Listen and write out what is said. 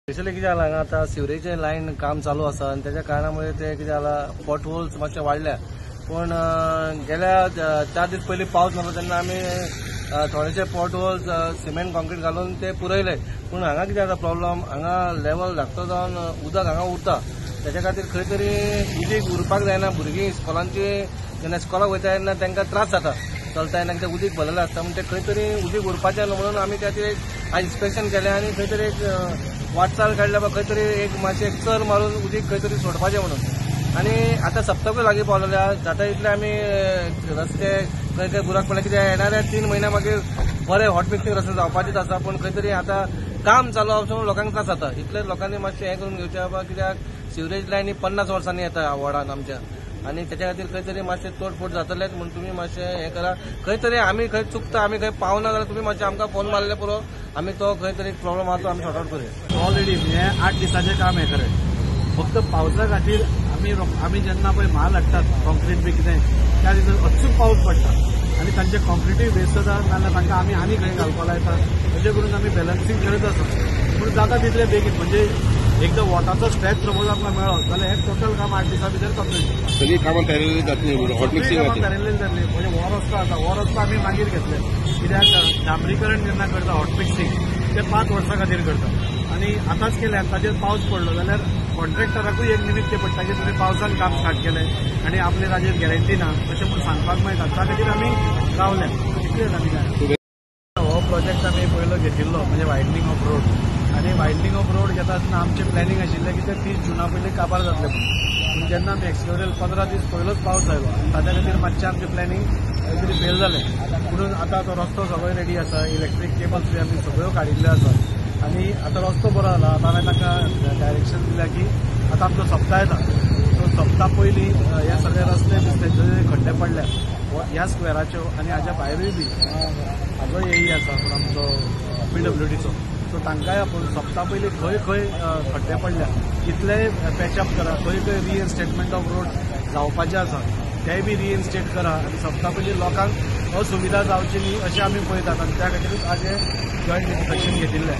specially कितें जाला हांगा आतां सिवरेजचे लायन काम चालू आसा आनी त्याच्या कारणामुळे ते कितें जाला पॉट होल्स मातशे वाडल्या पण गेल्या 4 दीस पयलीं पावस नासलो तेन्ना आमी थोडेशे पॉट होल्स सिमेंट कॉन्क्रीट घालून ते पुरयले पूण हांगा कितें जाता प्रॉब्लम हांगा लेवल धाकटो जावन उदक हांगा उरता त्याच्या खातीर खंय तरी उदीक उरपाक जायना भुरगीं स्कॉलांची जेन्ना स्कॉलाक वयता तेन्ना तांकां त्रास जाता चलता तेन्ना तें उदीक भरलेलें आसता म्हण ते खंय तरी उदीक उरपाचें न्हू म्हणून आमी त्या खातीर आज इन्स्पेक्शन केलें आनी खंय तरी एक वाटचाल काडल्या खंय तरी एक मातशें एक चर मारून उदीक खंय तरी सोडपाचें म्हणून आनी आतां सप्तकूय लागीं पावलेल्या जाता इतले आमी रस्ते खंय खंय बुराक पडले कित्याक येणाऱ्या 3 म्हयन्या मागीर बरे हॉट मिक्सिंग रस्ते जावपाचेच आसा पूण खंय तरी आतां काम चालू आसून लोकांक त्रास जाता इतले लोकांनी मातशें हें करून घेवचें बाबा कित्याक सिवरेज लायनी 50 वर्सांनी येता वॉर्डान आमच्या आनी त्याच्या खातीर खंय तरी मातशें तोडफोड जातलेच म्हूण तुमी मातशें हें करा खंय तरी आमी खंय चुकता आमी खंय पावना जाल्यार तुमी मातशें आमकां फोन मारले पुरो आमी तो खंय तरी प्रॉब्लम आसा तो आमी सॉर्ट आउट करूया ऑलरेडी हें 8 दिसाचें काम हें खरें फक्त पावसा खातीर आमी जेन्ना पळय म्हाल हाडटात कॉन्क्रीट बी कितें त्या दिसा अचूक पावस पडटा आनी तांचे कॉन्क्रीटूय वेस्ट जाता नाजाल्यार तांकां आमी खंय घालपा लायता अशें करून आमी बॅलन्सींग करत आसा पूण जाता तितले बेगीन म्हणजे एकदा वॉटाचो स्ट्रेच सपोज आमकां मेळ्ळो जाल्यार हें टोटल काम 8 दिसां भितर कंप्लीट सगळी कामां तयारी जातली हॉट मिक्सिंग तयारिल्ली जातली म्हणजे वो रस्तो आसा वो रस्तो आमी मागीर घेतले कित्याक डांबरीकरण जेन्ना करता हॉट मिक्सिंग ते 5 वर्सां खातीर करता आनी आतांच केलें आनी ताचेर पावस पडलो जाल्यार कॉन्ट्रॅक्टराकूय एक निमित्त पडटा की तुमी पावसान काम स्टार्ट केलें आनी आपले ताचेर गॅरंटी ना अशें म्हूण सांगपाक मेळटा त्या खातीर आमी रावले इतलेंच आनी काय हो प्रोजेक्ट आमी पयलो घेतिल्लो म्हणजे वायडनींग ऑफ रोड आनी वायडनींग ऑफ रोड घेता आसतना आमचें प्लॅनिंग आशिल्लें की तें 30 जुना पयलीं काबार जातलें पूण जेन्ना आमी एक्सप्लोरियल 15 दीस पयलोच पावस जालो ताच्या खातीर मातशें आमचें प्लॅनिंग खंय तरी फेल जालें म्हणून आतां तो रस्तो सगळो रेडी आसा इलेक्ट्रीक केबल्स बी आमी सगळ्यो काडिल्ल्यो आसा आनी आतां रस्तो बरो जाला आतां हांवें तांकां डायरेक्शन दिल्या की आतां आमचो सप्ता येता सो सप्ता पयलीं हे सगळे रस्ते जे खड्डे पडल्या ह्या स्क्वेराच्यो आनी हाच्या भायरूय बी हाजो येई आसा पूण आमचो PWDचो सो तांकांय आपूण सप्ता पयलीं खंय खंय खड्डे पडल्या तितलेय पॅचअप करा खंय खंय रिइन्स्टेटमेंट ऑफ रोड जावपाचें आसा तेय बी रिइन्स्टेट करा आनी सप्ता पयलीं लोकांक असुविधा जावची न्ही अशें आमी पळयतात आनी त्या खातीरूच आज जॉयंट इन्स्पेक्शन घेतिल्लें